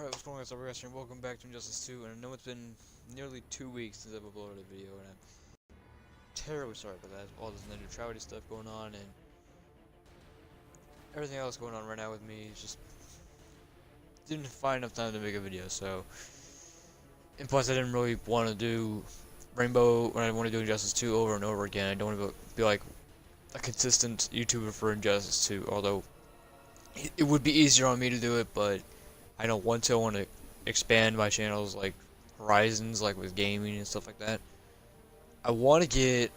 Alright, what's going on, Cyb0rg Ice, and welcome back to Injustice 2, and I know it's been nearly 2 weeks since I've uploaded a video, and I'm terribly sorry about that. All this neutrality stuff going on, and everything else going on right now with me, just didn't find enough time to make a video, so... And plus, I didn't really want to do Rainbow when I want to do Injustice 2 over and over again. I don't want to be like a consistent YouTuber for Injustice 2, although it would be easier on me to do it, but I know once I want to expand my channels, like horizons, like with gaming and stuff like that. I want to get,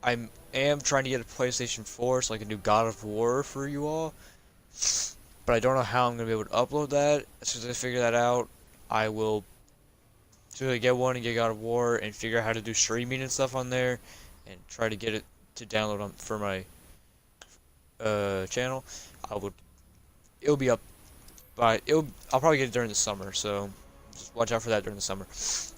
I am trying to get a PlayStation 4, so like a new God of War for you all. But I don't know how I'm going to be able to upload that. As soon as I figure that out, I will get one and get God of War and figure out how to do streaming and stuff on there. And try to get it to download on for my channel. It'll be up. But I'll probably get it during the summer, so just watch out for that during the summer.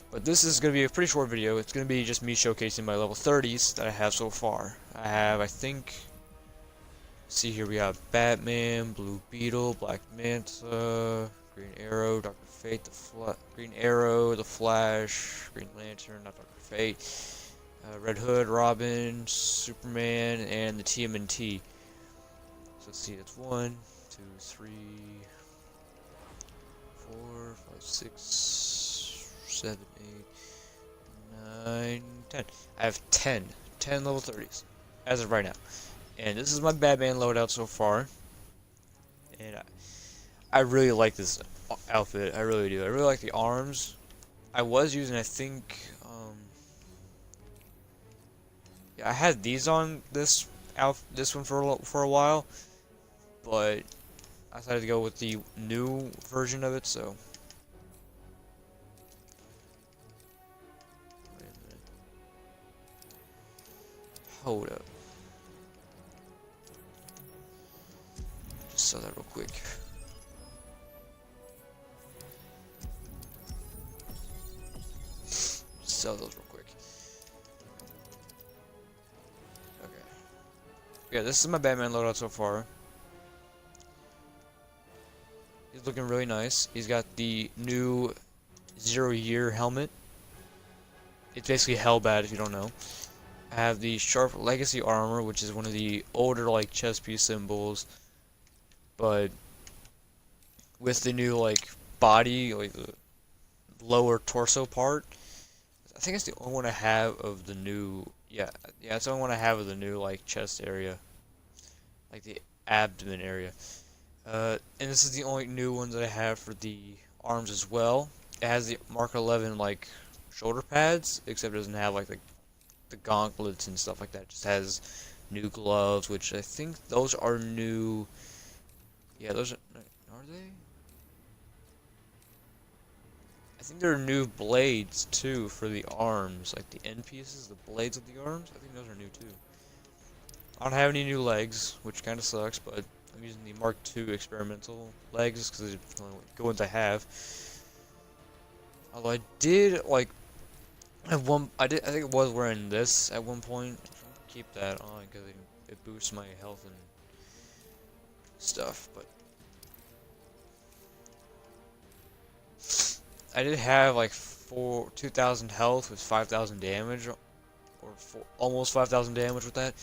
But this is going to be a pretty short video. It's going to be just me showcasing my level 30s that I have so far. I think, see here, we have Batman, Blue Beetle, Black Manta, Green Arrow, Dr. Fate, Green Arrow, the Flash, Green Lantern, not Dr. Fate, Red Hood, Robin, Superman, and the TMNT. So let's see, that's 1, 2, 3... 4, 5, 6, 7, 8, 9, 10. I have 10 level 30s as of right now. And this is my Batman loadout so far. And I really like this outfit. I really do. I really like the arms. I was using, I think, yeah, I had these on this one for a while, but I decided to go with the new version of it, so. Wait a minute. Hold up. Just sell that real quick. Sell those real quick. Okay. Yeah, this is my Batman loadout so far. He's looking really nice. He's got the new 0-year helmet. It's basically Hellbat if you don't know. I have the Sharp Legacy armor, which is one of the older like chess piece symbols, but with the new like body, like the lower torso part. I think it's the only one I have of the new. Yeah, it's the only one I have of the new like chest area, like the abdomen area. And this is the only new one that I have for the arms as well. It has the Mark 11 like shoulder pads, except it doesn't have like the gauntlets and stuff like that. It just has new gloves, which I think those are new. Yeah, those are they? I think there are new blades too for the arms, like the end pieces, the blades of the arms. I think those are new too. I don't have any new legs, which kind of sucks, but I'm using the Mark II experimental legs because they're the only good ones I have. Although I did like I think it was wearing this at one point. Keep that on because it boosts my health and stuff. But I did have like 2,000 health with 5,000 damage, or almost 5,000 damage with that.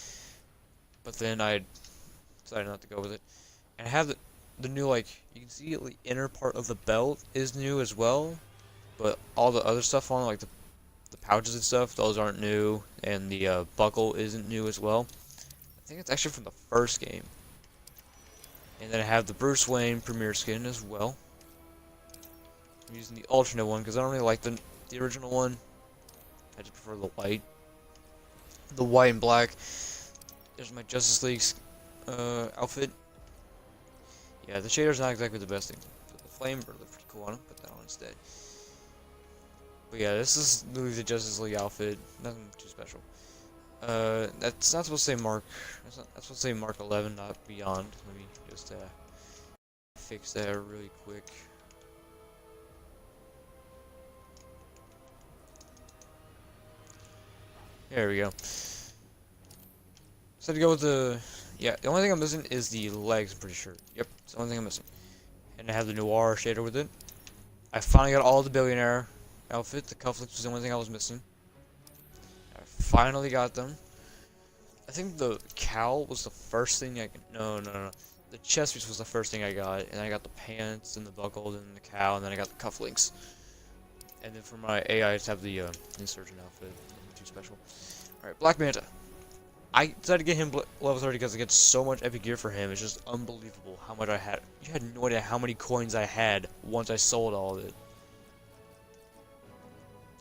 But then I decided not to go with it. And I have the new, like, you can see the inner part of the belt is new as well, but all the other stuff on, like the pouches and stuff, those aren't new, and the buckle isn't new as well. I think it's actually from the first game. And then I have the Bruce Wayne Premier skin as well. I'm using the alternate one because I don't really like the original one. I just prefer the white and black. There's my Justice League's outfit. Yeah, the shader's not exactly the best thing. The flame bird looked pretty cool on him. Put that on instead. But yeah, this is literally the Justice League outfit. Nothing too special. That's not supposed to say Mark. That's supposed to say Mark 11, not Beyond. Let me just fix that really quick. There we go. So to go with the, yeah, the only thing I'm missing is the legs, I'm pretty sure. Yep, it's the only thing I'm missing. and I have the Noir shader with it. I finally got all the Billionaire outfit. The cufflinks was the only thing I was missing. I finally got them. I think the cowl was the first thing I... No. The chest piece was the first thing I got, and then I got the pants, and the buckle, and the cowl, and then I got the cufflinks. And then for my AI, I just have the Insurgent outfit. Nothing too special. Alright, Black Manta. I decided to get him level 30 because I get so much epic gear for him. It's just unbelievable how much I had. You had no idea how many coins I had once I sold all of it.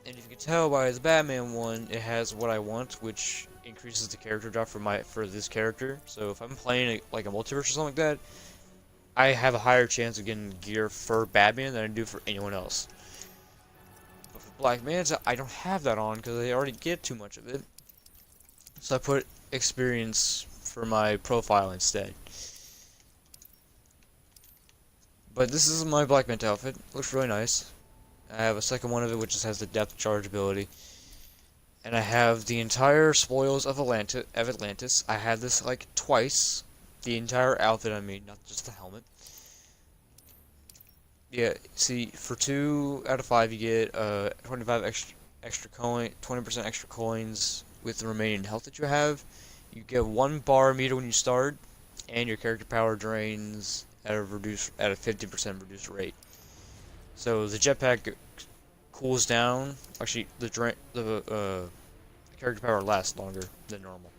And if you can tell by the Batman one, it has what I want, which increases the character drop for this character. So if I'm playing like a multiverse or something like that, I have a higher chance of getting gear for Batman than I do for anyone else. But for Black Manta, I don't have that on because I already get too much of it. So I put experience for my profile instead. But this is my Black Manta outfit. Looks really nice. I have a second one of it which just has the depth charge ability. And I have the entire spoils of Atlantis. I had this like twice. The entire outfit I made, not just the helmet. Yeah, see, for 2 out of 5 you get 25 extra coin, 20% extra coins with the remaining health that you have. You get 1 bar meter when you start, and your character power drains at a 50% reduced rate. So the jetpack cools down. Actually, the character power lasts longer than normal.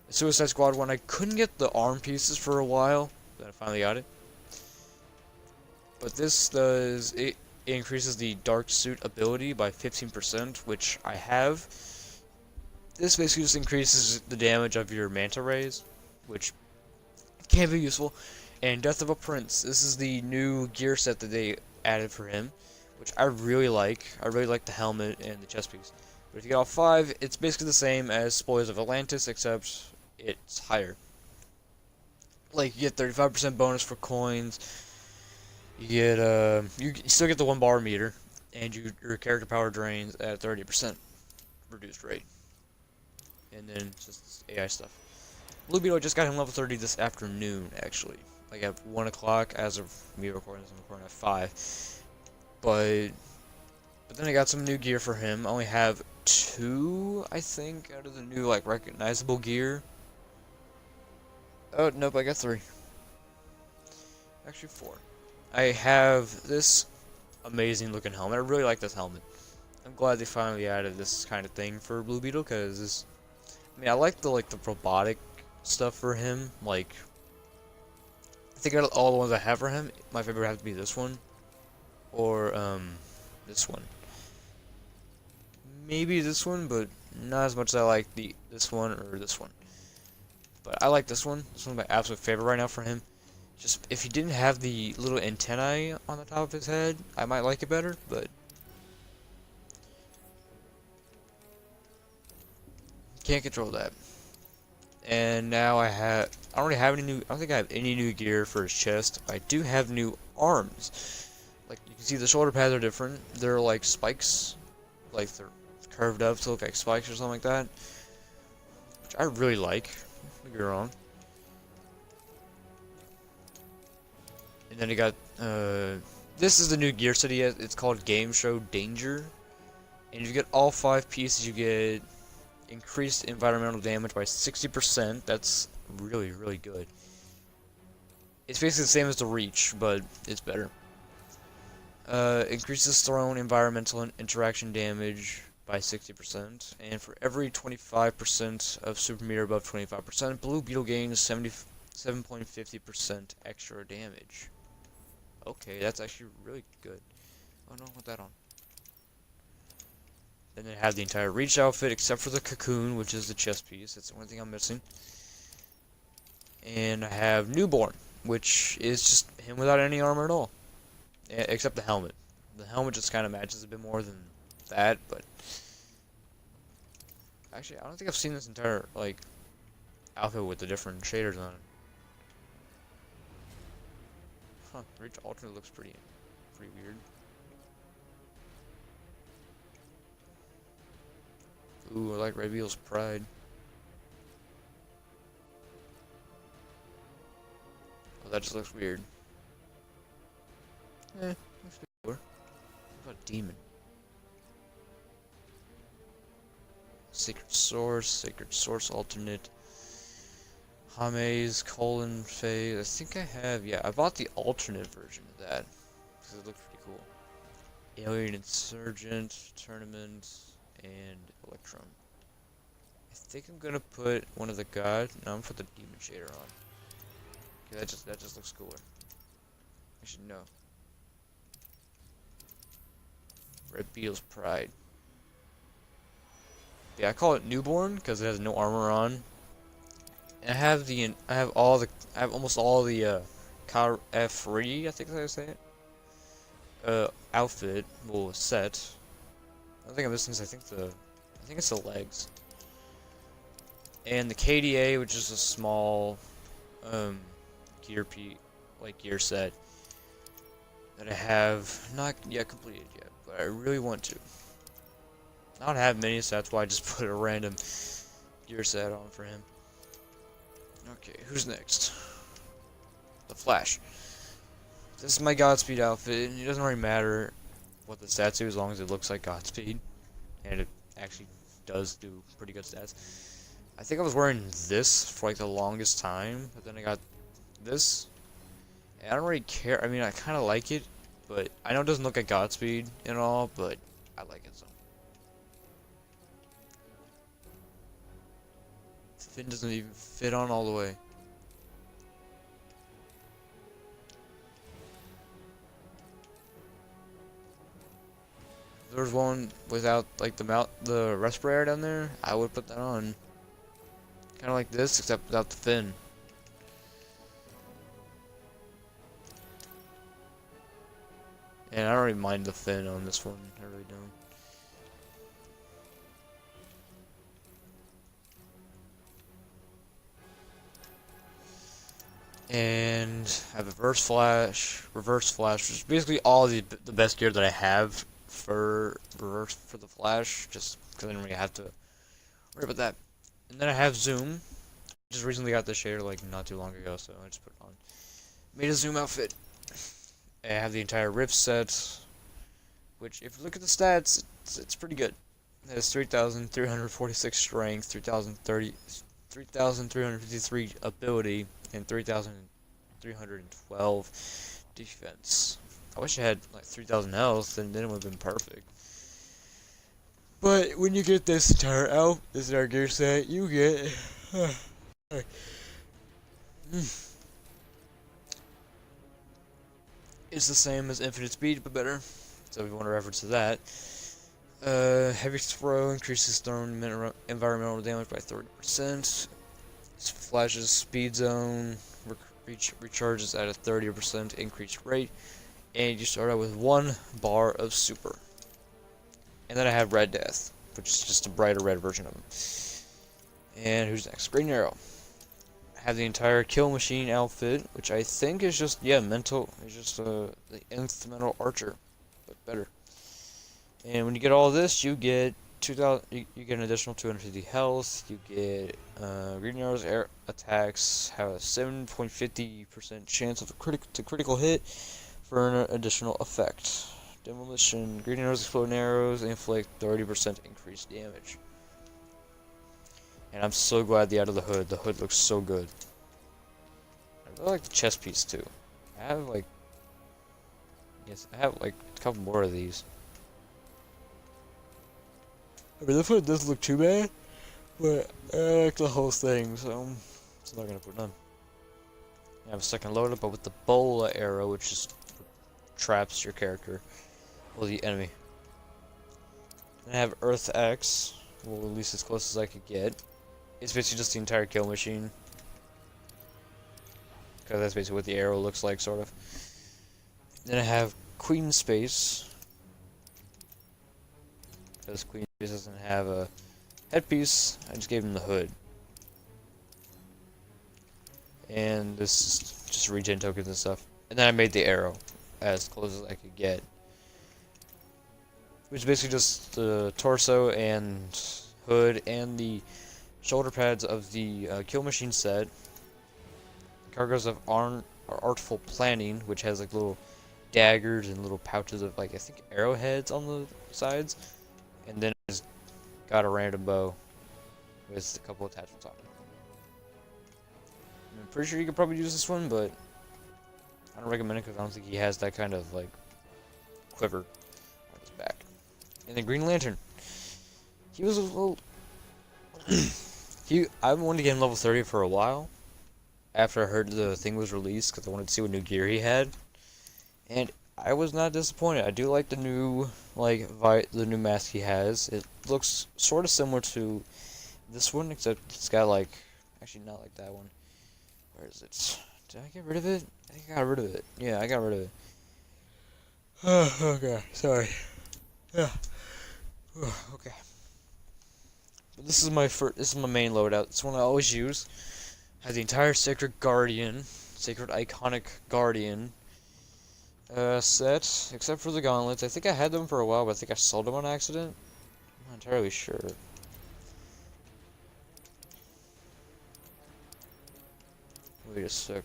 The Suicide Squad one, I couldn't get the arm pieces for a while, then I finally got it. But this does, it increases the dark suit ability by 15%, which I have. This basically just increases the damage of your manta rays, which can be useful. And Death of a Prince, this is the new gear set that they added for him, which I really like. I really like the helmet and the chest piece. But if you get all 5, it's basically the same as Spoils of Atlantis, except it's higher. Like, you get 35% bonus for coins. You get, you still get the 1 bar meter, and your character power drains at 30% reduced rate. And then just AI stuff. Blue Beetle, I just got him level 30 this afternoon, actually. Like at 1 o'clock as of me recording this. I'm recording at 5. But then I got some new gear for him. I only have 2, I think, out of the new, like, recognizable gear. Oh, nope, I got 3. Actually, 4. I have this amazing looking helmet. I really like this helmet. I'm glad they finally added this kind of thing for Blue Beetle, because I mean, I like the robotic stuff for him. Like, I think out of all the ones I have for him, my favorite would have to be this one, or this one. Maybe this one, but not as much as I like this one or this one. But I like this one. This one's my absolute favorite right now for him. Just, if he didn't have the little antennae on the top of his head, I might like it better, but can't control that. And now I don't really have any new, I don't think I have any new gear for his chest. I do have new arms. Like, you can see the shoulder pads are different. They're like spikes. Like, they're curved up to look like spikes or something like that. Which I really like. Don't get me wrong. And then I got, this is the new gear set he has. It's called Game Show Danger. And if you get all 5 pieces, you get increased environmental damage by 60%. That's really, really good. It's basically the same as the Reach, but it's better. Increases thrown environmental interaction damage by 60%. And for every 25% of super meter above 25%, Blue Beetle gains 77.50% extra damage. Okay, that's actually really good. Oh no, put that on. Then they have the entire Reach outfit, except for the cocoon, which is the chest piece. That's the only thing I'm missing. And I have Newborn, which is just him without any armor at all. Except the helmet. The helmet just kind of matches a bit more than that, but actually, I don't think I've seen this entire, like, outfit with the different shaders on it. Huh, Reach alternate looks pretty weird. Ooh, I like Red Beetle's Pride. Oh, that just looks weird. Looks cooler. What about demon? Sacred source alternate. Hame's colon phase. I think I have. Yeah, I bought the alternate version of that because it looked pretty cool. Alien Insurgent, Tournament, and Electrum. I think I'm gonna put one of the god. No, I'm gonna put the demon shader on. Okay, that just looks cooler. I should know. Red Beetle's Pride. Yeah, I call it newborn because it has no armor on. And I have almost all the Car F3, I think that's how I say it. Outfit, well, set. I think I'm missing is I think it's the legs. And the KDA, which is a small gear set that I have not yet completed yet, but I really want to. I don't have many, so that's why I just put a random gear set on for him. Okay, who's next? The Flash. This is my Godspeed outfit, and it doesn't really matter what the stats do as long as it looks like Godspeed. And it actually does do pretty good stats. I think I was wearing this for like the longest time, but then I got this. And I don't really care. I mean, I kind of like it, but I know it doesn't look like Godspeed and all, but I like it so. The fin doesn't even fit on all the way. If there's one without like the respirator down there, I would put that on. Kind of like this, except without the fin. And I don't really mind the fin on this one. I really don't. And I have reverse flash, which is basically all the best gear that I have for the flash, just because I didn't really have to worry about that. And then I have zoom. Just recently got this shader like not too long ago, so I just put it on. Made a zoom outfit. I have the entire rift set, which if you look at the stats, it's pretty good. It has 3,346 strength, 3,353 ability, and 3,312 defense. I wish I had like 3,000 health, and then it would have been perfect. But when you get this entire gear set, you get it's the same as infinite speed, but better. So if you want to reference to that. Heavy throw increases thrown environmental damage by 30%. Flashes speed zone recharges at a 30% increased rate. And you start out with 1 bar of super. And then I have Red Death, which is just a brighter red version of him. And who's next? Green Arrow. I have the entire Kill Machine outfit, which I think is just, yeah, mental. It's just the nth mental archer, but better. And when you get all this, you get 2,000. You get an additional 250 health. You get Green Arrow's air attacks have a 7.50% chance of a critical hit for an additional effect. Demolition. Green Arrows exploding arrows inflict 30% increased damage. And I'm so glad the out of the hood. The hood looks so good. I really like the chest piece too. I have like a couple more of these. I mean, the hood doesn't look too bad, but I like the whole thing, so I'm still not gonna put none. I have a second loader, but with the bola arrow, which just traps your character, or the enemy. Then I have Earth X, well, at least as close as I could get. It's basically just the entire kill machine. Because that's basically what the arrow looks like, sort of. Then I have Queen Space. Because Queen Space doesn't have a headpiece, I just gave him the hood. And this is just regen tokens and stuff. And then I made the arrow as close as I could get. Which is basically just the torso and hood and the shoulder pads of the kill machine set. Cargoes of artful planning, which has like little daggers and little pouches of like I think arrowheads on the sides, and then it's got a random bow with a couple attachments on it. I'm pretty sure you could probably use this one, but I don't recommend it because I don't think he has that kind of like quiver on his back. And the Green Lantern, he was a little. I've wanted to get him level 30 for a while. After I heard the thing was released, because I wanted to see what new gear he had, and I was not disappointed. I do like the new the new mask he has. It looks sort of similar to this one, except it's got like actually not like that one. Where is it? Did I get rid of it? I think I got rid of it. Yeah, I got rid of it. Okay, sorry. Yeah. Okay. But this is my main loadout. It's one I always use. Has the entire Sacred Iconic Guardian set, except for the gauntlets. I think I had them for a while, but I think I sold them on accident. I'm not entirely sure. Wait a sec.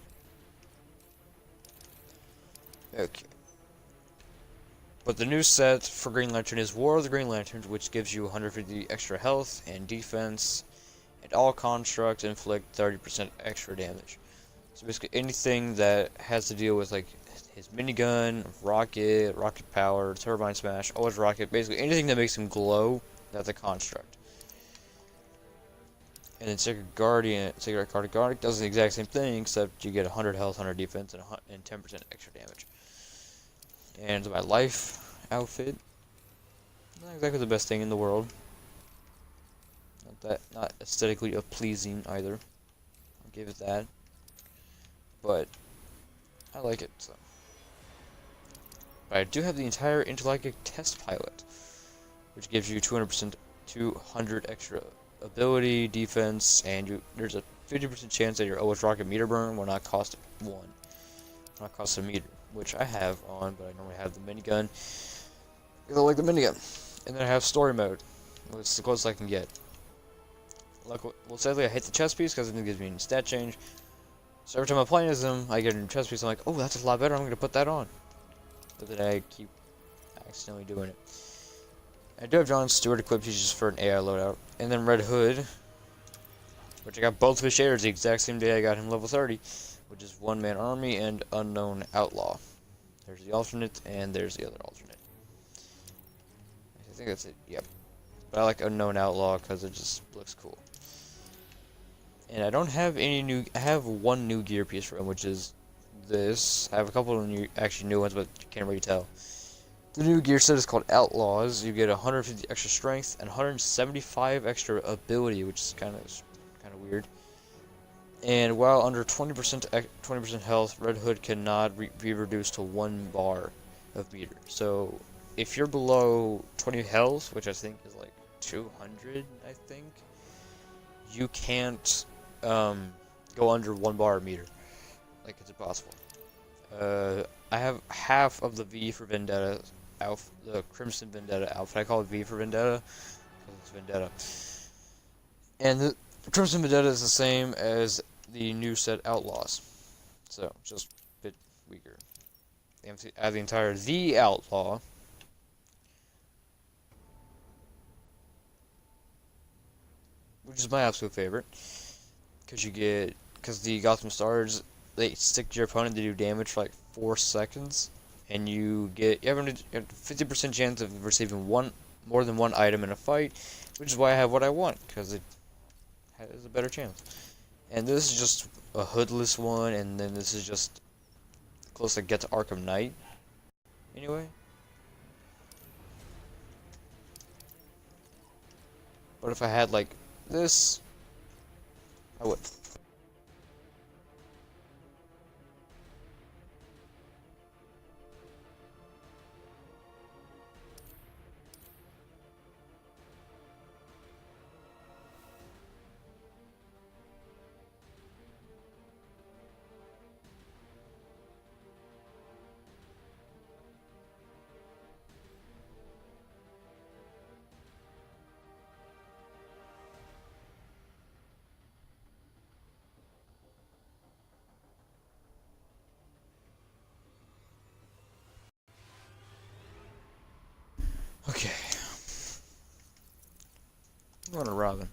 Okay. But the new set for Green Lantern is War of the Green Lanterns, which gives you 150 extra health and defense, and all constructs inflict 30% extra damage. So basically anything that has to deal with like his minigun, rocket power, turbine smash, always rocket, basically anything that makes him glow, that's a construct. And then Sacred Guardian does the exact same thing, except you get 100 health, 100 defense, and 10% extra damage. And my life outfit, not exactly the best thing in the world. Not aesthetically pleasing either. I'll give it that. But I like it. So. But I do have the entire Intergalactic Test Pilot, which gives you 200 extra ability, defense, and there's a 50% chance that your OS rocket meter burn will not cost a meter, which I have on, but I normally have the minigun because I like the minigun. And then I have story mode, which is the closest I can get. Well, sadly I hate the chest piece because it gives me a stat change. So every time I'm playing as him, I get a new chest piece. I'm like, oh, that's a lot better. I'm gonna put that on. But then I keep accidentally doing it. I do have John Stewart equipped. He's just for an AI loadout. And then Red Hood, which I got both of his shaders the exact same day I got him level 30, which is One Man Army and Unknown Outlaw. There's the alternate, and there's the other alternate. I think that's it. Yep. But I like Unknown Outlaw because it just looks cool. And I don't have any new. I have one new gear piece for him, which is this. I have a couple of new ones, but you can't really tell. The new gear set is called Outlaws. You get 150 extra strength and 175 extra ability, which is kind of weird. And while under 20% health, Red Hood cannot be reduced to 1 bar of meter. So if you're below 20 health, which I think is like 200, I think, you can't go under 1 bar of meter. Like, it's impossible. I have half of the V for Vendetta the Crimson Vendetta outfit. I call it V for Vendetta because it's Vendetta. And the Crimson Vendetta is the same as the new set Outlaws. So, just a bit weaker. I have the entire The Outlaw. Which is my absolute favorite. Because the Gotham Stars, they stick to your opponent to do damage for like 4 seconds. And you have a 50% chance of receiving more than one item in a fight, which is why I have what I want, because it has a better chance. And this is just a hoodless one, and then this is just close to get to Arkham Knight. Anyway. But if I had like this, I would. I want a Robin.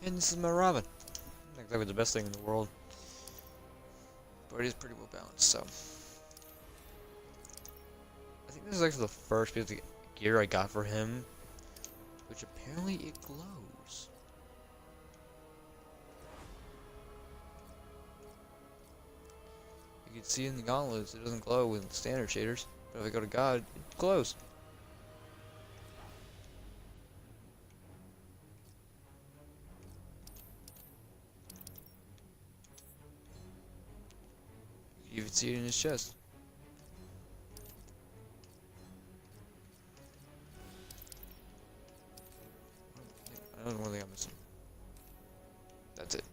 And this is my Robin. Not exactly the best thing in the world, but he's pretty well balanced, so. I think this is actually the first piece of gear I got for him, which apparently it glows. You can see in the gauntlets it doesn't glow with standard shaders, but if I go to God, it glows. You can see it in his chest. I don't know one thing I'm missing. That's it.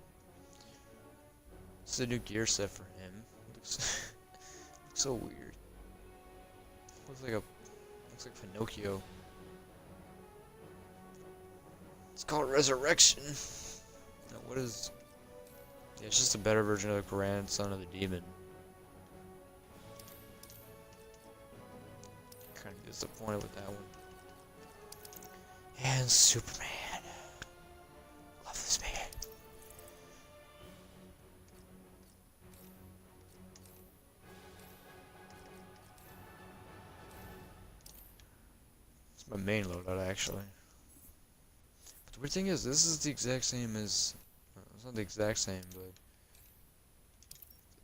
This is a new gear set for him. Looks so weird. Looks like Pinocchio. It's called Resurrection. Now what is? Yeah, it's just a better version of the grandson of the demon. Kind of disappointed with that one. And Superman. Love this man. It's my main loadout, actually. But the weird thing is, this is the exact same as... It's not the exact same, but...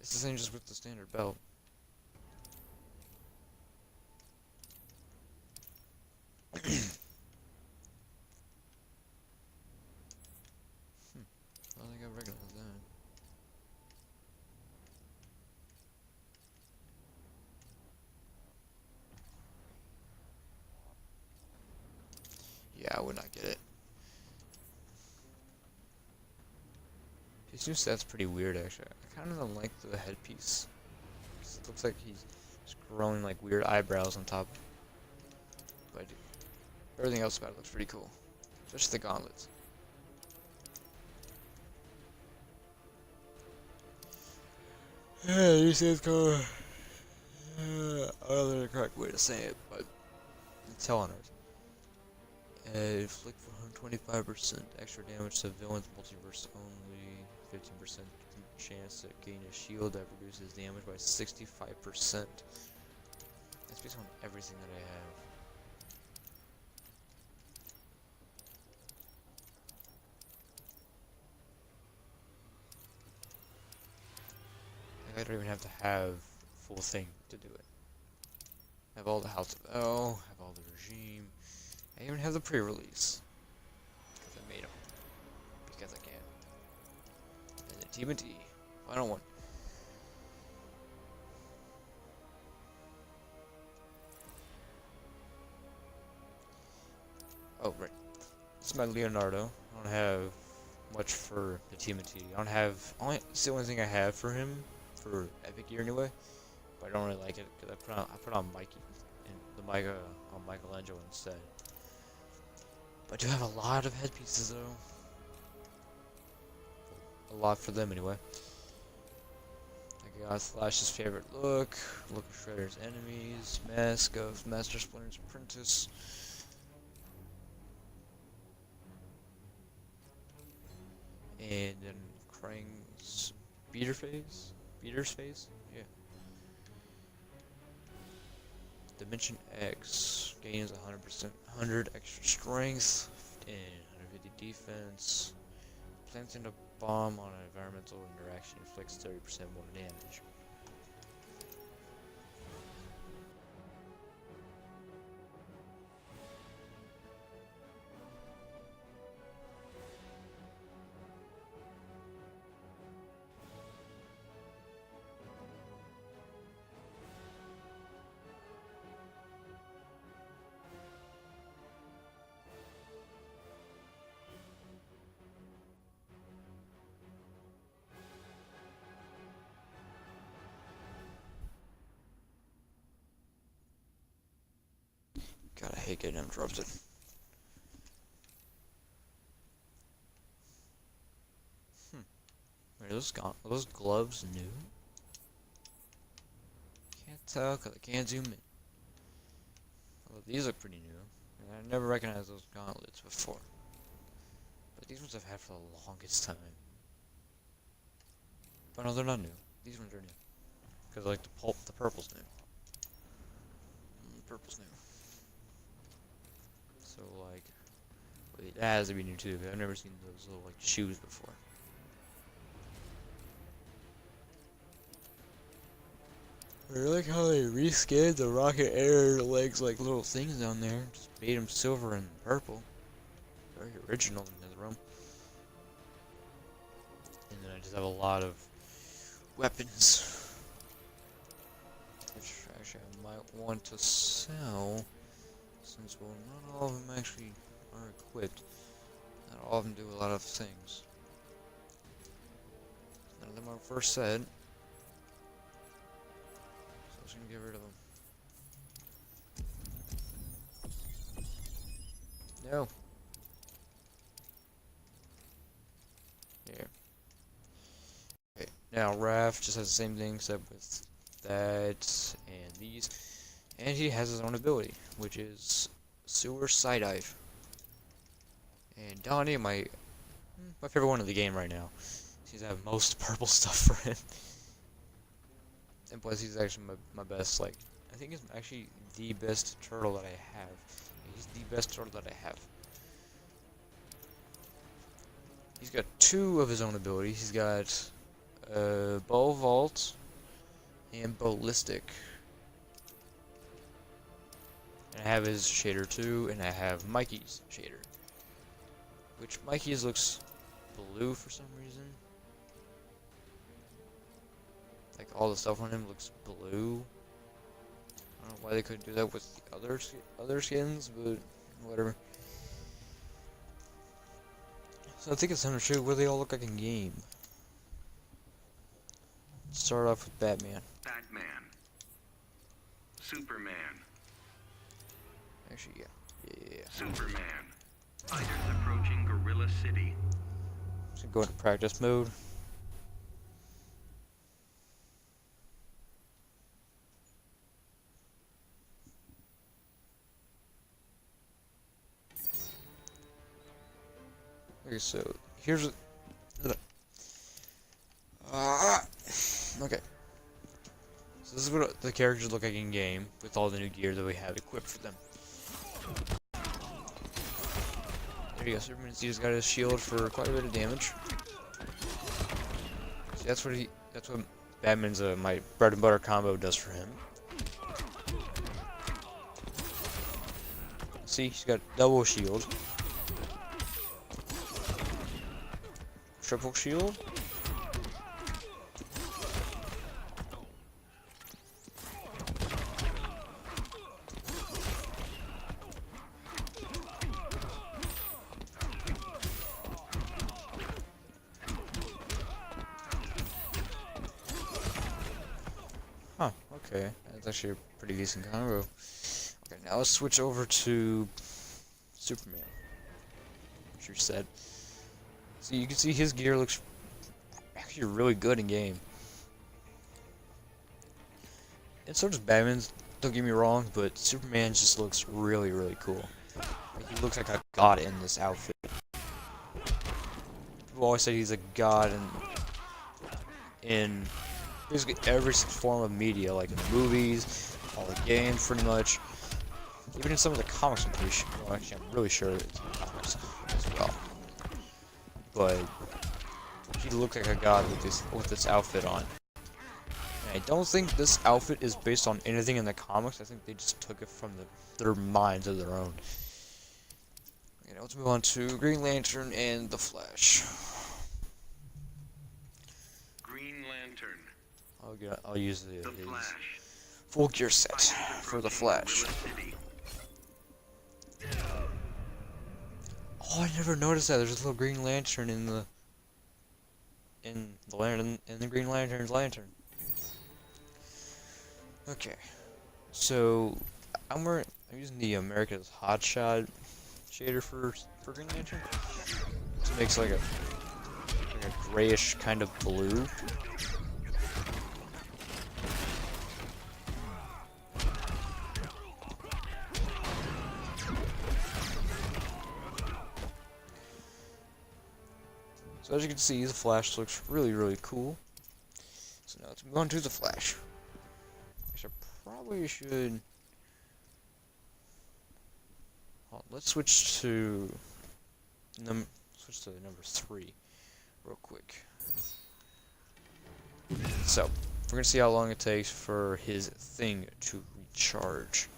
It's the same just with the standard belt. I don't think I recognize that. Yeah, I would not get it. His new set's pretty weird, actually. I kind of don't like the headpiece. It looks like he's just growing like weird eyebrows on top. But everything else about it looks pretty cool. Especially the gauntlets. Yeah, you say it's called... I don't know the correct way to say it, but... It's hell on earth. Inflict 125% extra damage to villains multiverse only. 15% chance to gain a shield that reduces damage by 65%. That's based on everything that I have. Like, I don't even have to have full thing to do it. I have all the House of L, have all the regime. I even have the pre-release. Because I made them. Because I can. And the TMNT. Final one. Oh, right. This is my Leonardo. I don't have much for the TMNT. I don't have... It's the only thing I have for him. For Epic Gear anyway. But I don't really like it. Because I put on Mikey. And the on Michelangelo instead. But I do have a lot of headpieces though. A lot for them anyway. I got Slash's favorite look of Shredder's enemies, mask of Master Splinter's apprentice. And then Krang's beater's face? Yeah. Dimension X gains 100 extra strength and 150 defense. Planting a bomb on an environmental interaction inflicts 30% more damage. God, I hate getting interrupted. Are those gloves new? Can't tell because I can't zoom in. Well, these look pretty new. And I never recognized those gauntlets before. But these ones I've had for the longest time. But no, they're not new. These ones are new. Because like the purple's new. The purple's new. So like, wait, that has to be new too. I've never seen those little like shoes before. I like how they reskinned the Rocket Air legs like little things down there. Just made them silver and purple. Very original in the room. And then I just have a lot of weapons. Which actually I might want to sell. Since, well, not all of them actually are equipped. Not all of them do a lot of things. None of them are first set. So I'm just gonna get rid of them. No. Here. Okay, now Raph just has the same thing except with that and these. And he has his own ability, which is Sewer Side Dive. And Donnie, my favorite one of the game right now. He's have most purple stuff for him. And plus he's actually my best, like, I think he's actually the best turtle that I have. He's the best turtle that I have. He's got 2 of his own abilities. He's got Bow Vault and Ballistic. And I have his shader too, and I have Mikey's shader. Which Mikey's looks blue for some reason. Like all the stuff on him looks blue. I don't know why they couldn't do that with the other skins, but whatever. So I think it's time to show what they all look like in game. Start off with Batman. Batman. Superman. Actually, yeah. Superman. Fighters approaching Gorilla City. Just gonna go into practice mode. Okay, so here's okay. So this is what the characters look like in game with all the new gear that we have equipped for them. There you go. Superman just got his shield for quite a bit of damage. See, that's what Batman's my bread and butter combo does for him. See, he's got double shield. Triple shield. Huh, okay. That's actually a pretty decent combo. Okay, now let's switch over to Superman. Which you said. So you can see his gear looks actually really good in game. And so does Batman's, don't get me wrong, but Superman just looks really, really cool. Like, he looks like a god in this outfit. People always say he's a god in basically every form of media, like in the movies, all the games, pretty much. Even in some of the comics, I'm pretty sure. Well, actually, I'm really sure that it's in the comics as well. But he looked like a god with this outfit on. And I don't think this outfit is based on anything in the comics. I think they just took it from their minds of their own. Okay, now let's move on to Green Lantern and the Flash. Green Lantern. I'll use The his Flash. full gear set for the Flash. Oh, I never noticed that. There's a little Green Lantern in the Green Lantern's lantern. Okay, so I'm using the America's Hotshot shader for Green Lantern. It makes like a like a grayish kind of blue. So as you can see, the flash looks really, really cool. So now let's move on to the flash. Which I probably should... Hold on, let's switch to... number 3 real quick. So, we're gonna see how long it takes for his thing to recharge.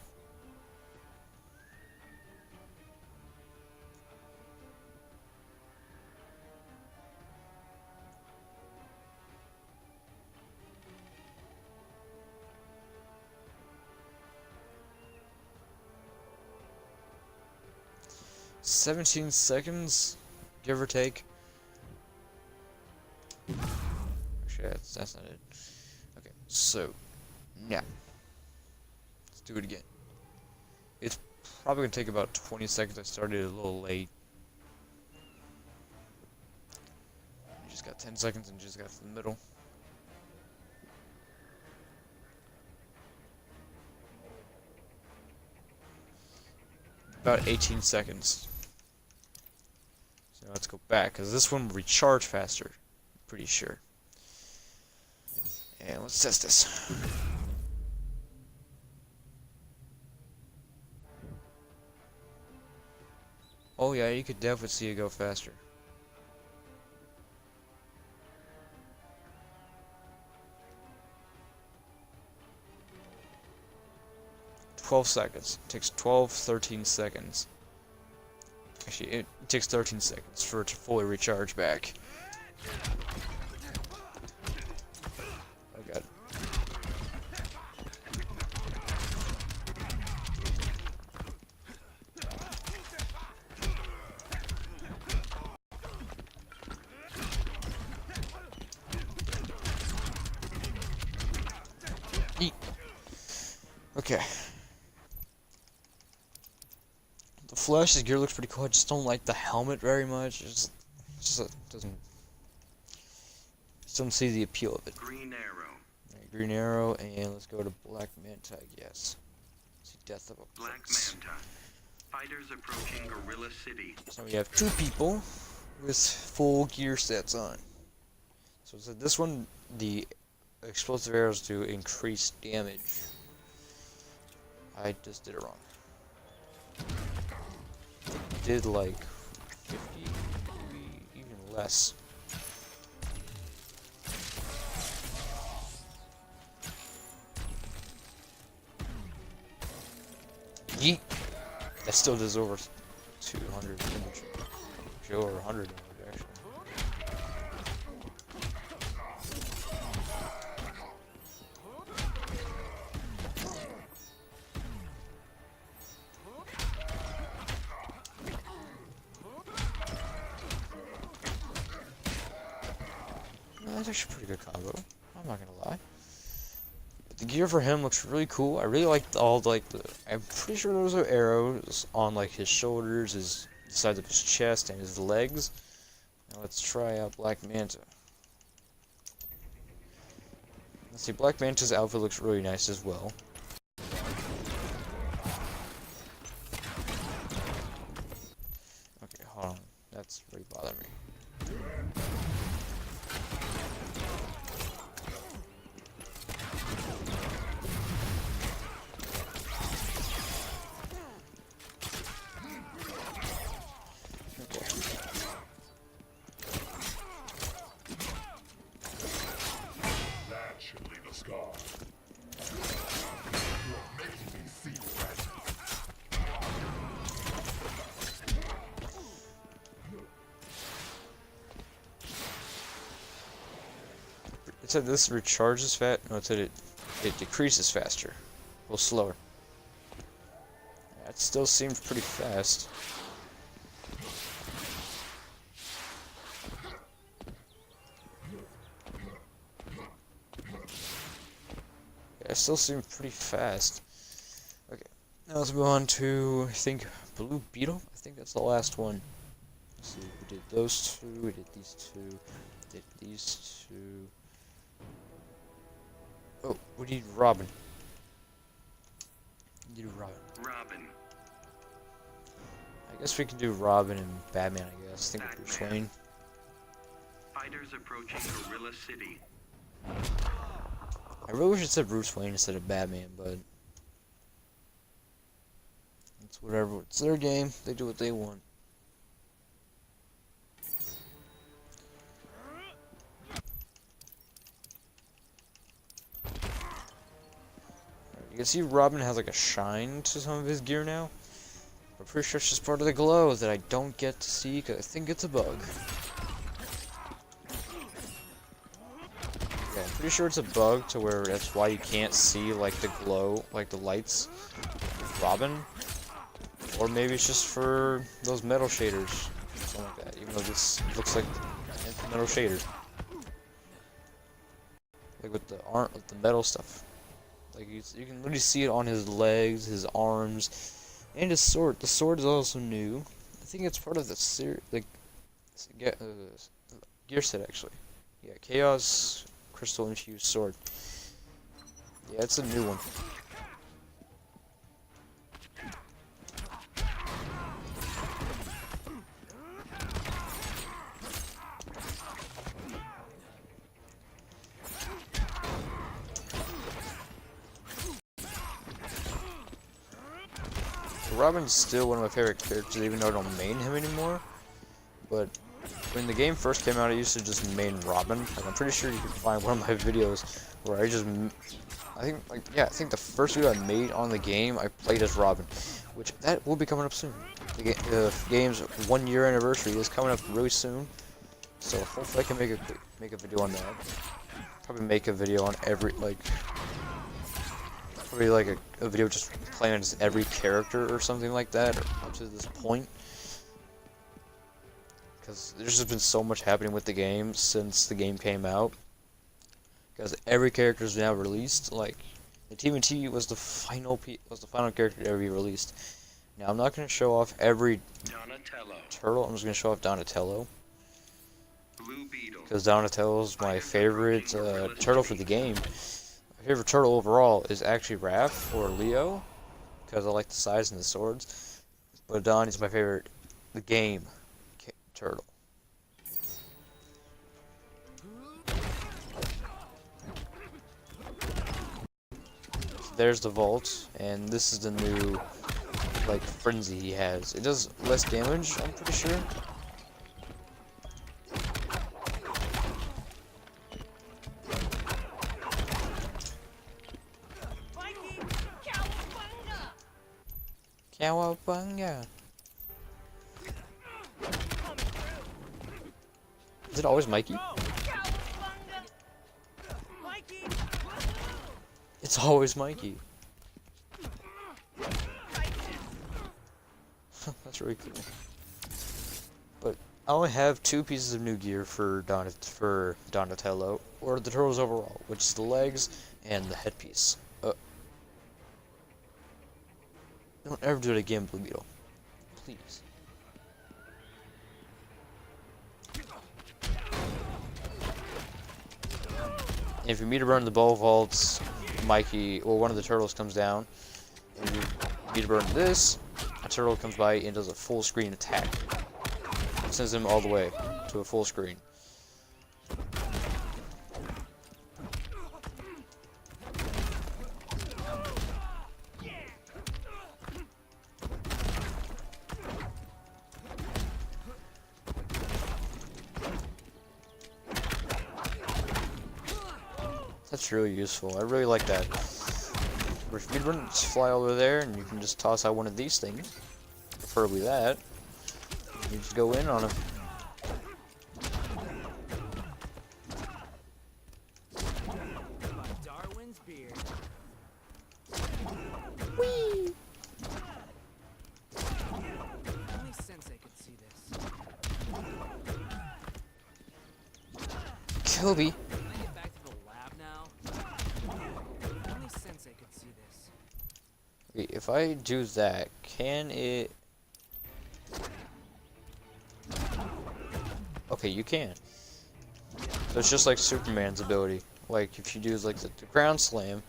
"17 seconds, give or take." Actually, that's not it. Okay, so now let's do it again. It's probably gonna take about 20 seconds. I started a little late. You just got 10 seconds and just got to the middle. About 18 seconds. So now let's go back, because this one will recharge faster. Pretty sure. And let's test this. Oh yeah, you could definitely see it go faster. "12 seconds. It takes 13 seconds. Actually, it takes 13 seconds for it to fully recharge back. Oh god. Eat. Okay. The Flash's gear looks pretty cool. I just don't like the helmet very much. It just doesn't. Just don't see the appeal of it. Green arrow. Right, green arrow, and let's go to Black Manta, I guess. See, death of a Black prince. Manta. Fighters approaching Gorilla City. So we have 2 people with full gear sets on. So this one, the explosive arrows do increase damage. I just did it wrong. It did like 50, maybe even less. Yeet! That still does over 200 damage. Actually, over 100 damage, actually. That's actually a pretty good combo. I'm not gonna lie. But the gear for him looks really cool. I really like all like the. I'm pretty sure those are arrows on like his shoulders, his sides of his chest, and his legs. Now let's try out Black Manta. Let's see, Black Manta's outfit looks really nice as well. Okay, hold on. That's really bothering me. It said this recharges fat. No, it said it decreases faster. A little slower. That still seems pretty fast. Yeah, it still seems pretty fast. Okay, now let's move on to, I think, Blue Beetle. I think that's the last one. Let's see, we did those 2, we did these 2. these two. Oh, we need Robin. We need Robin. Robin. I guess we can do Robin and Batman, I guess. I think with Bruce Wayne. Fighters approaching Gorilla City. I really wish it said Bruce Wayne instead of Batman, but it's whatever. It's their game. They do what they want. You can see Robin has like a shine to some of his gear now. I'm pretty sure it's just part of the glow that I don't get to see because I think it's a bug. Yeah, I'm pretty sure it's a bug to where that's why you can't see like the glow, like the lights with Robin. Or maybe it's just for those metal shaders. Something like that. Even though this looks like a metal shader. Like with the metal stuff. Like you can literally see it on his legs, his arms, and his sword. The sword is also new. I think it's part of the gear set actually. Yeah, Chaos Crystal Infused Sword. Yeah, it's a new one. Robin's still one of my favorite characters, even though I don't main him anymore. But when the game first came out, I used to just main Robin. Like, I'm pretty sure you can find one of my videos where I just, I think the first video I made on the game, I played as Robin, which that will be coming up soon. The game's 1 year anniversary is coming up really soon, so hopefully I can make a video on that. Probably make a video on every probably like a video just playing as every character or something like that, or up to this point. Because there's just been so much happening with the game since the game came out. Because every character is now released. Like, the TMNT was the final character to ever be released. Now I'm not gonna show off every turtle. I'm just gonna show off Donatello. Because Donatello's my favorite turtle for the game. My favorite turtle overall is actually Raph or Leo, because I like the size and the swords. But Donnie's my favorite, the game turtle. There's the vault, and this is the new like frenzy he has. It does less damage, I'm pretty sure. Cowabunga. Is it always Mikey? It's always Mikey. That's really cool. But I only have 2 pieces of new gear for Donatello, or the turtles overall, which is the legs and the headpiece. Don't ever do it again, Blue Beetle. Please. And if you meet her in the bow vaults, Mikey, or one of the turtles comes down, and you meet her in this, a turtle comes by and does a full screen attack. It sends him all the way to a full screen. That's really useful. I really like that. Or if you can just fly over there and you can just toss out one of these things, preferably that, you just go in on him. Whee! Only Sensei could see this. Kobe. Wait, if I do that, can it... Okay, you can. So it's just like Superman's ability. Like if you do like the ground slam,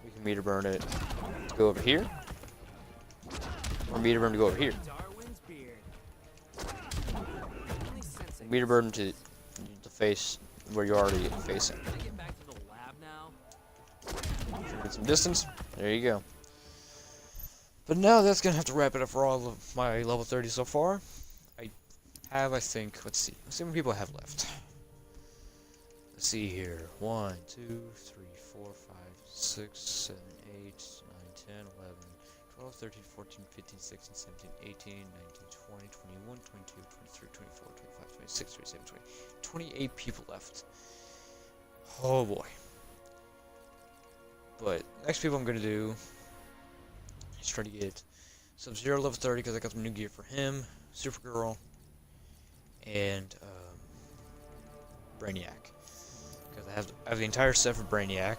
you can meter burn it to go over here, or meter burn to go over here. Meter burn to the face where you're already facing. Get some distance. There you go. But now that's gonna have to wrap it up for all of my level 30 so far. I think, let's see how many people I have left. Let's see here. 1, 2, 3, 4, 5, 6, 7, 8, 9, 10, 11, 12, 13, 14, 15, 16, 17, 18, 19, 20, 21, 22, 23, 24, 25, 26, 27, 28 people left. Oh boy. But next people I'm gonna do is try to get Cyb0rg level 30 because I got some new gear for him, Supergirl, and Brainiac. Because I have the entire set for Brainiac,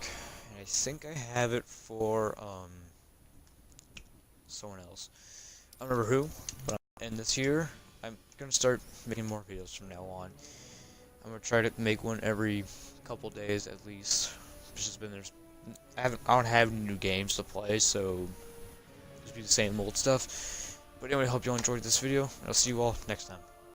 and I think I have it for someone else. I don't remember who, but and this year I'm gonna start making more videos from now on. I'm gonna try to make one every couple days at least. It's just been I don't have new games to play, so just be the same old stuff. But anyway, I hope you all enjoyed this video, and I'll see you all next time.